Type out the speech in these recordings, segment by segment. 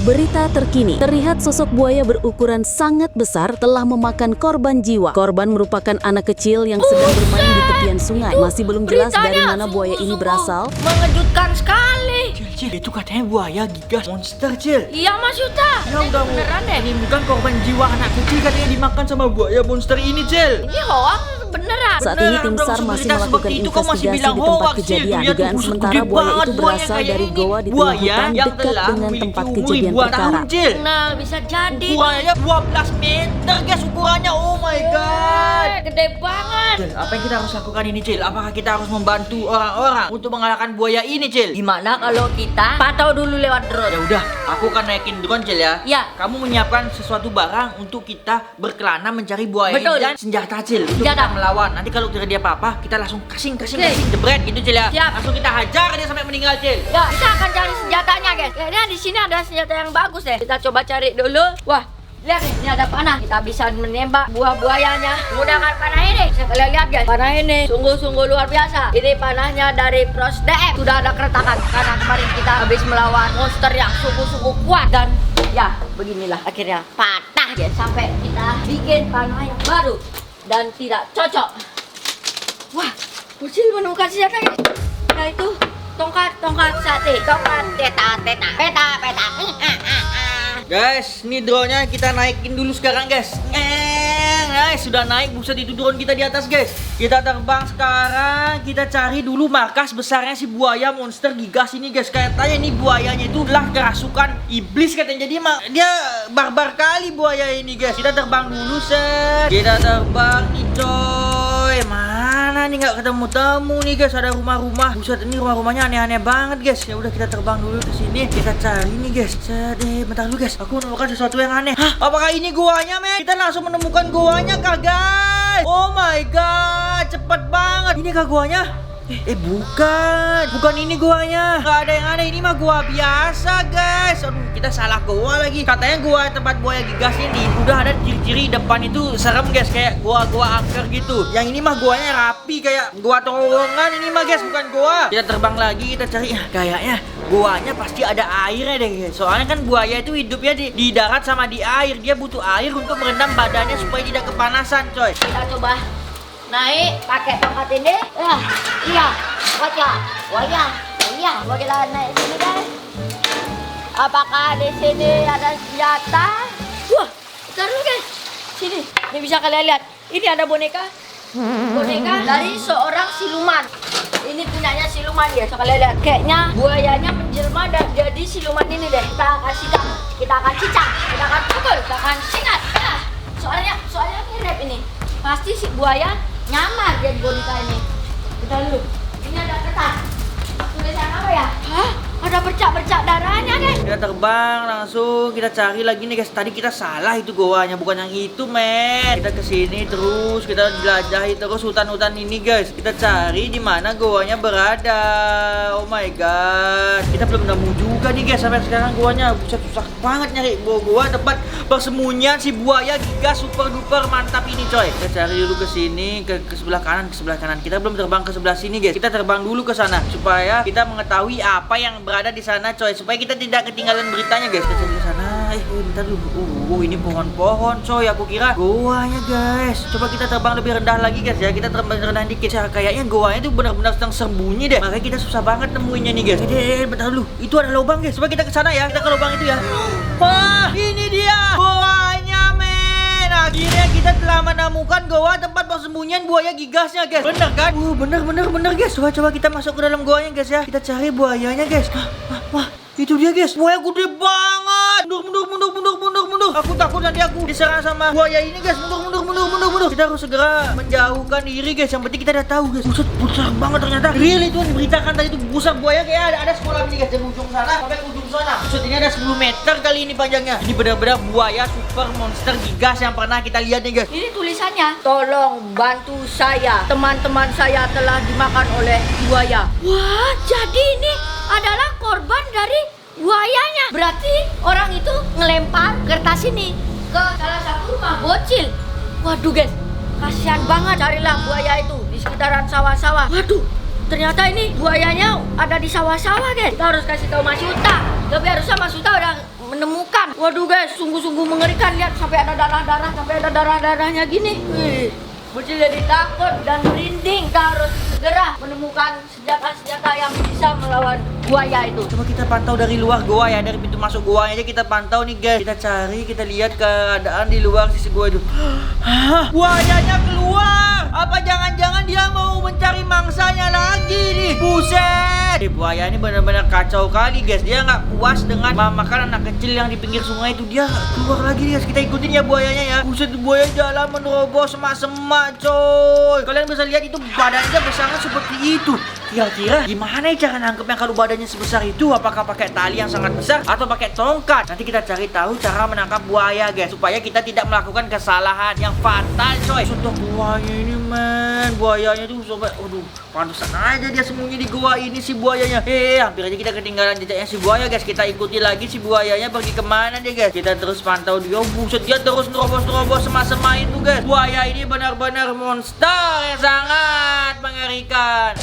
Berita terkini, terlihat sosok buaya berukuran sangat besar telah memakan korban jiwa. Korban merupakan anak kecil yang sedang bermain di tepian sungai. Masih belum jelas dari mana buaya ini berasal. Mengejutkan sekali. Cil, itu katanya buaya gigas monster, Cil. Iya Mas Yuta. Ya udah beneran deh. Ini bukan korban jiwa anak kecil katanya dimakan sama buaya monster ini, Cil. Ini hoax beneran. Saat ini tim SAR masih melakukan investigasi di tempat kejadian. Dugaan sementara buaya itu berasal dari goa di tengah hutan dekat dengan tempat kejadian perkara. Nah, bisa jadi. Buayanya 12 meter, guys, ukurannya. Oh my god. Gede banget. Cil, apa yang kita harus lakukan ini, Cil? Apakah kita harus membantu orang-orang untuk mengalahkan buaya ini, Cil? Gimana kalau kita pantau dulu lewat drone? Ya udah, aku akan naikin drone, Cil ya. Ya. Kamu menyiapkan sesuatu barang untuk kita berkelana mencari buaya Betul. ini dan senjata, Cil. Untuk Senjata. kita melawan. Nanti kalau terjadi apa-apa, kita langsung kasing jebret gitu, Cil ya. Siap. Langsung kita hajar dia sampai meninggal, Cil. Ya, kita akan cari senjatanya, guys. Kayaknya di sini ada senjata yang bagus deh. Kita coba cari dulu. Wah, lihat nih, ini ada panah. Kita bisa menembak buah buayanya menggunakan panah ini. Bisa kalian lihat, guys. Panah ini sungguh-sungguh luar biasa. Ini panahnya dari Pros DM. Sudah ada keretakan karena kemarin kita habis melawan monster yang sungguh-sungguh kuat dan ya, beginilah akhirnya patah, guys. Sampai kita bikin panah yang baru dan tidak cocok. Wah, Ucil menemukan senjata, guys. Yaitu tongkat sate, tongkat peta. Guys, ini drone-nya kita naikin dulu sekarang, guys. Guys, sudah naik, buset itu drone kita di atas, guys. Kita terbang sekarang, kita cari dulu markas besarnya si buaya monster gigas ini, guys. Katanya ini buayanya itu adalah kerasukan iblis katanya. Jadi dia barbar kali buaya ini, guys. Kita terbang dulu, set. Kita terbang nih, coy. Mana nih nggak ketemu-temu nih, guys. Ada rumah-rumah. Buset, ini rumah-rumahnya aneh-aneh banget, guys. Ya udah kita terbang dulu ke sini. Kita cari nih, guys. Set, bentar dulu, guys. Aku menemukan sesuatu yang aneh. Hah? Apakah ini guanya, men? Kita langsung menemukan guanya, kah, guys? Oh my god, cepet banget. Ini kah guanya? Bukan ini guanya. Gak ada yang aneh, ini mah gua biasa, guys. Aduh, kita salah gua lagi. Katanya gua tempat buaya gigas ini udah ada ciri-ciri depan itu serem, guys, kayak gua angker gitu. Yang ini mah guanya rapi kayak gua terowongan ini mah, guys, bukan gua. Kita terbang lagi, kita cari. Kayaknya guanya pasti ada airnya deh, guys. Soalnya kan buaya itu hidupnya di darat sama di air. Dia butuh air untuk merendam badannya supaya tidak kepanasan, coy. Kita coba naik pakai tongkat ini. Iya, bagaimana naik sini, guys? Apakah di sini ada senjata? Wah, bentar dulu, guys. Sini, ini bisa kalian lihat. Ini ada boneka dari seorang siluman. Ini punyanya siluman, ya. So, kalian lihat, kayaknya buayanya menjelma dan jadi siluman ini deh. Kita akan sikat, kita akan cicak, kita akan pukul, kita akan sikat. Soalnya mirip ini. Pasti si buaya nyamar dia di boneka ini. Kita dulu. Ini ada kertas. Tulisan apa ya? Hah? Ada bercak-bercak darahnya, guys. Kita terbang langsung, kita cari lagi nih, guys. Tadi kita salah, itu goanya bukan yang itu, men. Kita kesini terus, kita jelajahi terus hutan-hutan ini, guys. Kita cari di mana goanya berada. Oh my god, kita belum nemu juga nih, guys. Sampai sekarang goanya susah banget nyari goa tempat persembunyian si buaya gigas super duper mantap ini, coy. Kita cari dulu ke sini, ke sebelah kanan, Kita belum terbang ke sebelah sini, guys. Kita terbang dulu ke sana supaya kita mengetahui apa yang berada di sana, coy, supaya kita tidak ketinggalan beritanya, guys. Kita cari ke sana. Bentar dulu. Ini pohon-pohon, coy. Aku kira goanya, guys. Coba kita terbang lebih rendah lagi, guys, ya. Kita terbang rendah dikit. Kayaknya goanya itu benar-benar sedang sembunyi deh. Makanya kita susah banget nemuinnya nih, guys. Bentar dulu. Itu ada lubang, guys. Coba kita ke sana ya. Kita ke lubang itu ya. Wah, ini dia goanya, men. Akhirnya kita telah menemukan goa tempat persembunyian buaya gigasnya, guys. Bener kan? Bener, guys. Coba kita masuk ke dalam goanya, guys, ya. Kita cari buayanya, guys. Wah, itu dia, guys. Buaya gede banget. Mundur. Aku takut nanti aku diserang sama buaya ini, guys. Mundur. Kita harus segera menjauhkan diri, guys. Yang penting kita udah tahu, guys. Besar banget ternyata. Real itu yang diberitakan tadi itu besar buaya, kayak ada sekolah ini, guys, dari ujung sana sampai ke ujung sana. Ini ada 10 meter kali ini panjangnya. Ini benar-benar buaya super monster gigas yang pernah kita lihat nih, guys. Ini tulisannya, tolong bantu saya. Teman-teman saya telah dimakan oleh buaya. Wah, jadi ini adalah korban dari buayanya. Berarti orang itu ngelempar kertas ini ke salah satu rumah bocil. Waduh, guys, kasihan banget. Carilah buaya itu di sekitaran sawah-sawah. Waduh, ternyata ini buayanya ada di sawah-sawah, guys. Kita harus kasih tahu Mas Yuta. Tapi harusnya Mas Yuta udah menemukan. Waduh guys, sungguh-sungguh mengerikan. Lihat sampai ada darah-darahnya gini. Wih, bocil jadi takut dan merinding. Kita harus segera menemukan senjata-senjata yang bisa melawan buaya itu. Coba kita pantau dari luar goa ya, dari pintu masuk goa aja kita pantau nih guys. Kita cari, kita lihat keadaan di luar sisi goa itu. Hah? Buayanya keluar. Apa jangan-jangan dia mau mencari mangsanya lagi nih? Buset! Buaya ini benar-benar kacau kali guys. Dia nggak puas dengan makan anak kecil yang di pinggir sungai itu. Dia keluar lagi guys. Kita ikutin ya buayanya ya. Buset, buaya jalan menerobos semak-semak coy. Kalian bisa lihat itu badannya besarnya seperti itu. Kira-kira gimana ya cara nangkepnya kalau badannya sebesar itu? Apakah pakai tali yang sangat besar atau pakai tongkat? Nanti kita cari tahu cara menangkap buaya guys, supaya kita tidak melakukan kesalahan yang fatal coy. Contoh buaya ini men, buayanya tuh sobat, waduh, pantesan aja dia sembunyi di gua ini si buayanya. Hampir aja kita ketinggalan jejaknya si buaya guys. Kita ikuti lagi si buayanya pergi kemana dia guys. Kita terus pantau dia. Buset, dia terus nerobos-nerobos semak-semak itu guys. Buaya ini benar-benar monster yang sangat mengerikan.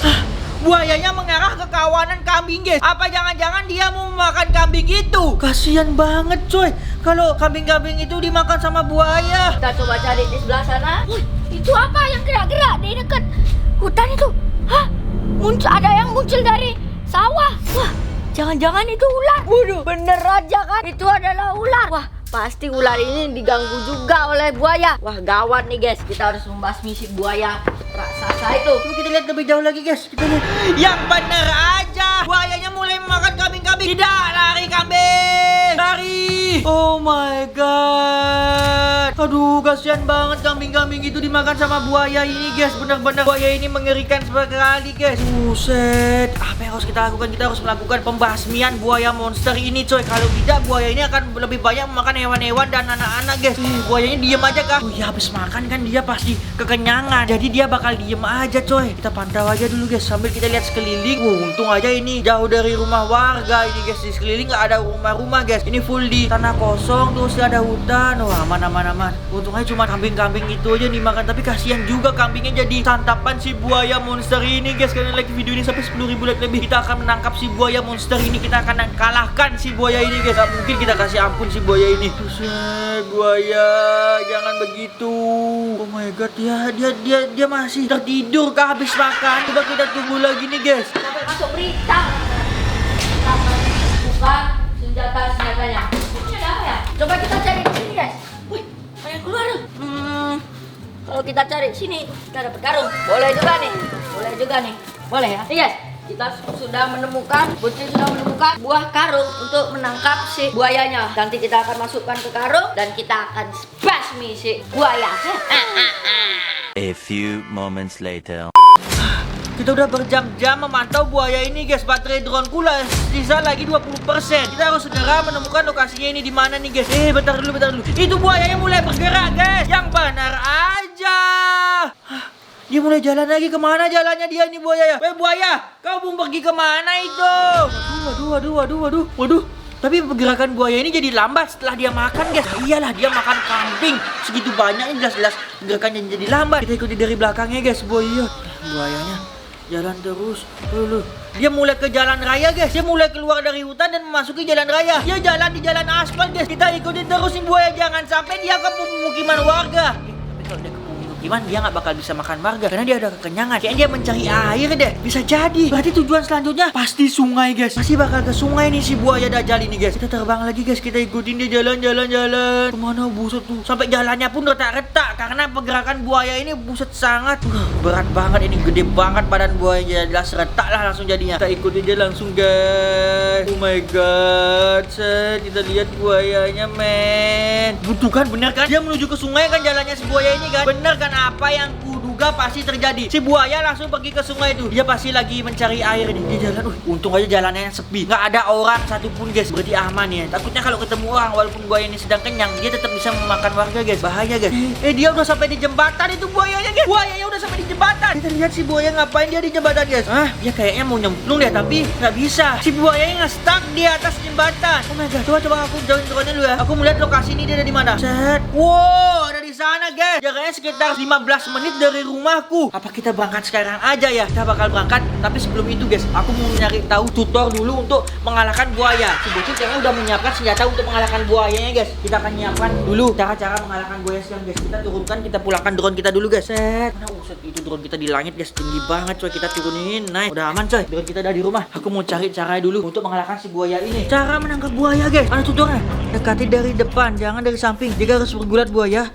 Buayanya mengarah ke kawanan kambing guys. Apa jangan-jangan dia mau makan kambing itu? Kasian banget coy kalau kambing-kambing itu dimakan sama buaya. Kita coba cari di sebelah sana. Wih, itu apa yang gerak-gerak di dekat hutan itu? Hah? Ada yang muncul dari sawah. Wah, jangan-jangan itu ular. Waduh, bener aja kan? Itu adalah ular. Wah, pasti ular ini diganggu juga oleh buaya. Wah, gawat nih guys. Kita harus membasmi si buaya raksasa itu. Coba kita lihat lebih jauh lagi guys. Kita lihat. Yang bener aja. Buayanya mulai memakan kambing-kambing. Tidak, lari kambing. Lari. Oh my god. Aduh, kasihan banget kambing-kambing itu dimakan sama buaya ini guys. Benar-benar buaya ini mengerikan sekali guys. Buset. Apa yang harus kita lakukan? Kita harus melakukan pembasmian buaya monster ini coy. Kalau tidak buaya ini akan lebih banyak memakan hewan-hewan dan anak-anak guys. Buayanya diem aja kah? Oh iya, habis makan kan dia pasti kekenyangan. Jadi dia bakal diem aja coy. Kita pantau aja dulu guys sambil kita lihat sekeliling. Untung aja ini jauh dari rumah warga ini guys. Di sekeliling nggak ada rumah-rumah guys. Ini full di tanah kosong, terus ada hutan. Wah, aman. Untung aja cuma kambing-kambing itu aja dimakan. Tapi kasihan juga kambingnya jadi santapan si buaya monster ini guys. Kalian like video ini sampai 10.000 like lebih, kita akan menangkap si buaya monster ini. Kita akan kalahkan si buaya ini guys. Gak mungkin kita kasih ampun si buaya ini. Buset, buaya, jangan begitu. Oh my god, dia masih tertidur kah habis makan? Coba kita tunggu lagi nih guys. Sampai masuk berita. Kita bukan senjata-senjatanya. Ini ada apa ya? Coba kita cari di sini guys. Wih, apa yang keluar tuh? Kalau kita cari sini, kita dapat karung. Boleh juga nih. Boleh ya? Nih guys, kita sudah menemukan, Bocil sudah menemukan buah karung untuk menangkap si buayanya. Nanti kita akan masukkan ke karung dan kita akan basmi si buaya. A few moments later. Kita udah berjam-jam memantau buaya ini guys. Baterai droneku lah sisa lagi 20%. Kita harus segera menemukan lokasinya ini di mana nih guys. Bentar dulu. Itu buayanya mulai bergerak guys. Yang benar aja. Dia mulai jalan lagi. Kemana jalannya dia ini buaya ya? Buaya, kau mau pergi kemana itu? Waduh. Tapi pergerakan buaya ini jadi lambat setelah dia makan guys. Iyalah, dia makan kambing segitu banyaknya, jelas-jelas gerakannya jadi lambat. Kita ikuti dari belakangnya guys. Buayanya jalan terus. Dia mulai ke jalan raya guys. Dia mulai keluar dari hutan dan memasuki jalan raya. Dia jalan di jalan aspal guys. Kita ikutin terus si buaya, jangan sampai dia ke pemukiman warga. Tapi kalau dia ke pemukiman, dia nggak bakal bisa makan warga karena dia udah kekenyangan. Kayaknya dia mencari air deh. Bisa jadi. Berarti tujuan selanjutnya pasti sungai guys. Pasti bakal ke sungai nih si buaya dajal ini guys. Kita terbang lagi guys. Kita ikutin dia jalan. Kemana buset tuh? Sampai jalannya pun retak-retak karena pergerakan buaya ini buset sangat berat banget. Ini gede banget badan buaya, jelas retak lah langsung jadinya. Kita ikutin dia langsung guys. Oh my god. Kita lihat buayanya men. Betul kan? Bener kan? Dia menuju ke sungai kan jalannya si buaya ini kan? Bener kan? Apa yang kuduga pasti terjadi. Si buaya langsung pergi ke sungai itu. Dia pasti lagi mencari air nih. Dia jalan. Untung aja jalannya sepi. Nggak ada orang satupun guys. Berarti aman ya. Takutnya kalau ketemu orang walaupun buaya ini sedang kenyang, dia tetap bisa memakan warga guys. Bahaya guys. Dia udah sampai di jembatan itu buayanya guys. Buayanya udah sampai di jembatan. Kita lihat si buaya ngapain dia di jembatan guys. Dia kayaknya mau nyemplung deh tapi nggak bisa. Si buayanya nge-stuck di atas jembatan. Oh my god. Coba aku jauhin drone dulu ya. Aku melihat lokasi ini dia ada di mana. Set. Wow, ada di di sana, guys. Jaraknya sekitar 15 menit dari rumahku. Apa kita berangkat sekarang aja ya? Kita bakal berangkat. Tapi sebelum itu, guys, aku mau nyari tahu tutor dulu untuk mengalahkan buaya. Si bocil kayaknya udah menyiapkan senjata untuk mengalahkan buayanya, guys. Kita akan nyiapkan dulu cara-cara mengalahkan buaya sekarang, guys. Kita turunkan, kita pulangkan drone kita dulu, guys. Set. Mana uset itu drone kita di langit, guys. Tinggi banget, coy. Kita turunin. Naik. Udah aman, coy. Drone kita udah di rumah. Aku mau cari cara dulu untuk mengalahkan si buaya ini. Cara menangkap buaya, guys. Ada tutornya. Dekati dari depan, jangan dari samping. Jika harus bergulat buaya,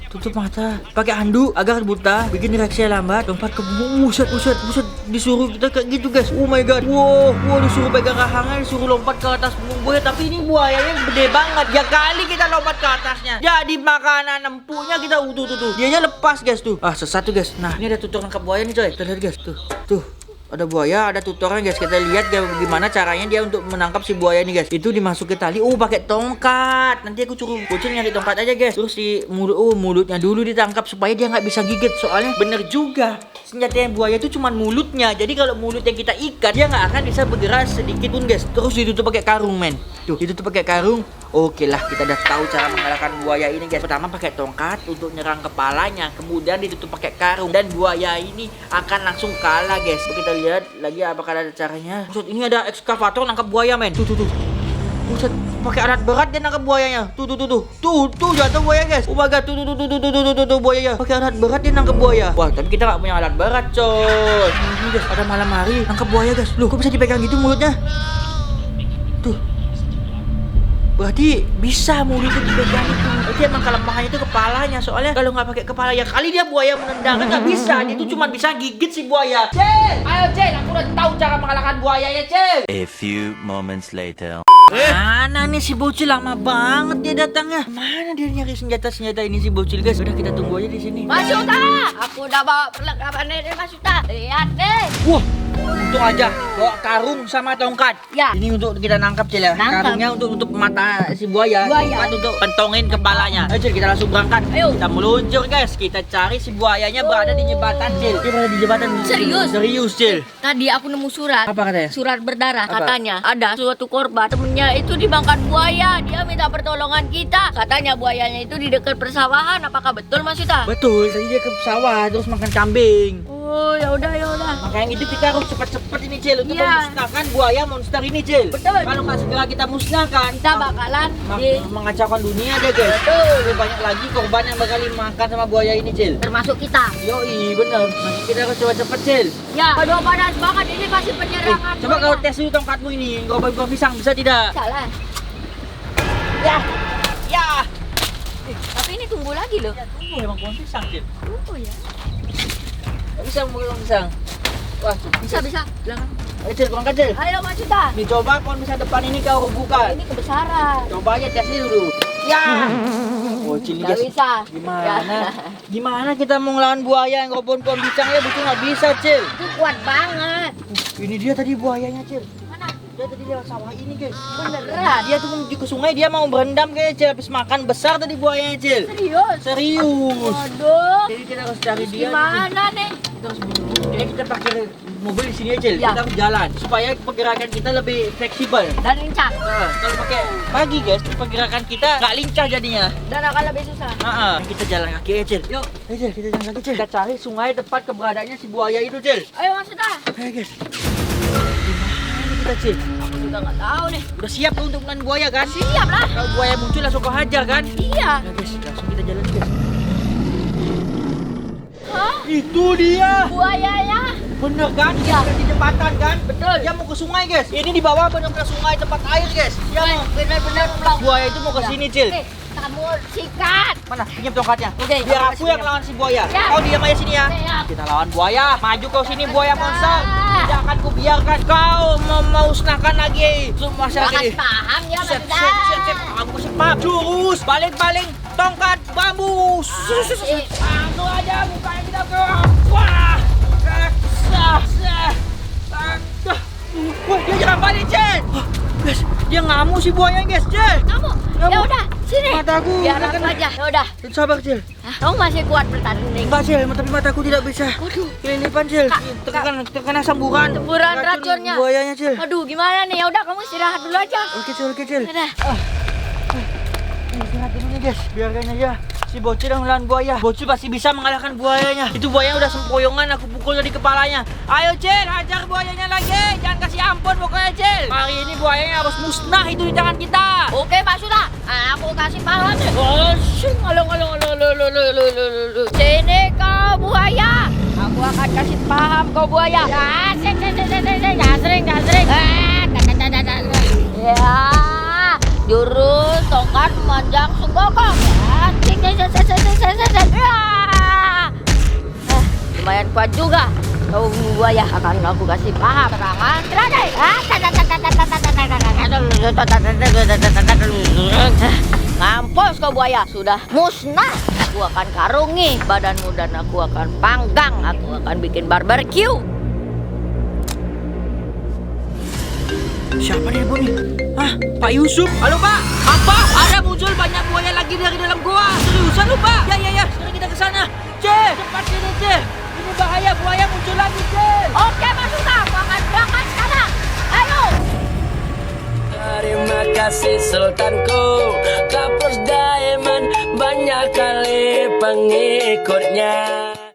tutup mata, pakai handuk agar buta, bikin reaksi lambat, lompat ke buset, disuruh kita kayak gitu, guys. Oh my god, wow, disuruh pegang rahangnya, disuruh lompat ke atas punggung buaya, tapi ini buayanya gede banget. Ya kali kita lompat ke atasnya, jadi makanan empuknya kita tuh, dianya lepas, guys, tuh. Ah, sesat tuh, guys. Nah, ini ada tutor nangkap buaya nih, coy. Kita lihat, guys, tuh. Ada buaya, ada tutornya, guys. Kita lihat gimana caranya dia untuk menangkap si buaya ini, guys. Itu dimasukin tali. Pakai tongkat. Nanti aku suruh bocil nyari tongkat aja, guys. Terus di mulutnya dulu ditangkap supaya dia nggak bisa gigit. Soalnya bener juga, senjatanya buaya itu cuma mulutnya. Jadi kalau mulut yang kita ikat, dia nggak akan bisa bergerak sedikit pun, guys. Terus ditutup pakai karung, men. Tuh, ditutup pakai karung. Oke lah, kita udah tahu cara mengalahkan buaya ini, guys. Pertama pakai tongkat untuk nyerang kepalanya, kemudian ditutup pakai karung, dan buaya ini akan langsung kalah, guys. Kita lihat lagi apakah ada caranya. Maksud ini ada ekskavator nangkap buaya, men. Tuh. Buset, pakai alat berat dia nangkap buayanya. Tuh, jatuh buaya, guys. Oh my god, tuh buaya. Pakai alat berat dia nangkap buaya. Wah, tapi kita nggak punya alat berat, coy. Ini, guys, ada malam hari nangkap buaya, guys. Loh, kok bisa dipegang gitu mulutnya? Tuh. Berarti bisa mulutnya dipegang itu. Berarti emang kelemahannya itu kepalanya. Soalnya kalau nggak pakai kepala ya kali dia buaya menendang, kan nggak bisa. Dia itu cuma bisa gigit si buaya. Cel, ayo Cel, aku udah tahu cara mengalahkan buaya ya, Cel. A few moments later. Mana nih si bocil, lama banget dia datangnya. Mana dia nyari senjata ini si bocil, guys. Udah kita tunggu aja di sini. Mas Yuta, aku udah bawa perlengkapan ini, Mas Yuta. Lihat deh. Wah, untung aja bawa karung sama tongkat. Ya. Ini untuk kita nangkap, Cil, ya. Nangkap. Karungnya untuk mata si buaya. Tongkat untuk pentongin kepalanya. Ayo, Cil, kita langsung berangkat. Ayo. Kita meluncur, guys. Kita cari si buayanya berada di jembatan, Cil. Dia berada di jembatan. Serius, Cil. Tadi aku nemu surat. Apa katanya? Surat berdarah. Apa? Katanya ada suatu korban, temennya itu dimakan buaya. Dia minta pertolongan kita. Katanya buayanya itu di dekat persawahan. Apakah betul, Mas Yuta? Betul, tadi dia ke sawah terus makan kambing. Oh, ya udah. Makanya itu kita harus cepat-cepat ini, Cil, untuk Iya. memusnahkan buaya monster ini, Cil. Betul. Kalau nggak segera kita musnahkan, Kita bakalan mengacaukan dunia deh, guys. Betul. Lebih banyak lagi korban yang bakal dimakan sama buaya ini, Cil. termasuk kita. Yoi, bener. Nanti kita harus coba-cepat, Cil. Ya, aduh panas banget ini pasti penyerangan. Coba kau tes dulu tongkatmu ini, gerobak buah pisang, bisa tidak? Salah. Ya. Tapi ini tunggu lagi loh. Tunggu, emang buah pisang, Cil. Oh ya. Nggak bisa buah pisang. Wah, Bisa. Belakang. Ayo, Cil, berangkat, Cil. Ayo Mas Yuta. Nih, coba pohon pisang depan ini kau rebuhkan. Ini kebesaran. Coba aja tes dulu. Ya. Oh, Cil, Nggak guys. bisa. Gimana kita mau ngelawan buaya yang pohon pisang ya? Betul nggak bisa, Cil. Itu kuat banget. Ini dia tadi buayanya, Cil. Mana? Dia tadi lewat sawah ini, guys. Beneran. Dia tuh menuju ke sungai, dia mau berendam kayaknya, Cil. Habis makan besar tadi buayanya, Cil. Serius. Waduh. Jadi kita harus cari dia. Gimana nih? Kita harus jadi kita pakai mobil di sini aja, Cil. Ya. Kita harus jalan supaya pergerakan kita lebih fleksibel. Dan lincah. Nah, kalau pakai pagi, guys, pergerakan kita nggak lincah jadinya. Dan akan lebih susah. Kita jalan kaki aja, Cil. Yuk. Ayo, Cil, kita jalan kaki, Cil. Kita cari sungai tempat keberadaannya si buaya itu, Cil. Ayo Mas Yuta. Ayo, guys. Gimana kita, Cil? Aku juga nggak tahu nih. Udah siap tuh untuk menahan buaya, kan? Siap lah. Kalau buaya muncul langsung kau hajar, kan? Iya. Nah, guys, langsung kita jalan, guys. Hah? Itu dia. Buayanya. Bener kan? Iya. Dia di jembatan kan? Betul. Dia mau ke sungai, guys. Ini di bawah benar-benar sungai tempat air, guys. Dia mau Benar-benar pulang. buaya itu mau ke sini, Cil. Oke, kamu sikat. Mana? Pinjam tongkatnya. Oke, Biar aku aku yang siap. lawan si buaya. Siap. Kau diam aja sini ya. Siap. Kita lawan buaya. Maju kau sini buaya Siap. monster. Tidak akan kubiarkan kau memusnahkan lagi semua masyarakat Jangan ini. paham ya Mas Siap, Yuta. siap. Aku sepak. Jurus baling-baling tongkat bambu. Asik. Langsung aja mukanya kita ke. Wah. Wah, dia jangan balik, Cil. Guys, dia ngamuk si buaya, guys, Cil. Kamu. Kamu. Ya udah, sini. Mataku. Biar udah aku kena. aja. Ya udah. Sabar, Cil. Kamu masih kuat bertanding. Enggak, Cil, tapi mataku tidak bisa. Waduh. Kelilipan, Cil. Terkena samburan. Semburan racunnya. Buayanya, Cil. Aduh, gimana nih? Ya udah, kamu istirahat dulu aja. Oke, Cil. Udah. Istirahat dulu nih, guys. Biarkan aja si Si bocil yang melawan buaya. Bocil pasti bisa mengalahkan buayanya. Itu buaya udah sempoyongan, aku pukul dari kepalanya. Ayo Cil, hajar buayanya lagi. Jangan kasih ampun pokoknya Cil. Hari ini buayanya harus musnah itu di tangan kita. Oke Pak Sudah, aku kasih paham nih. Oh, along. Sini kau buaya. Aku akan kasih paham kau buaya. Gasring. Ya, jurus tongkat memanjang sunggokong. Lumayan kuat juga. Kau buaya akan aku kasih paham. Serangan terakhir. Ngampus kau buaya, sudah musnah. Aku akan karungi badanmu dan aku akan panggang. Aku akan bikin barbeque. Siapa nih Bu nih? Hah? Pak Yusuf? Halo Pak? Apa? Ada muncul banyak buaya lagi dari dalam gua. Seriusan lu Pak? Ya. Sekarang kita ke sana. Cil, cepat sini Cil. Ini bahaya, buaya muncul lagi Cil. Oke Mas Sudah, aku akan berangkat sekarang. Ayo. Terima kasih Sultanku, Kapus Diamond banyak kali pengikutnya.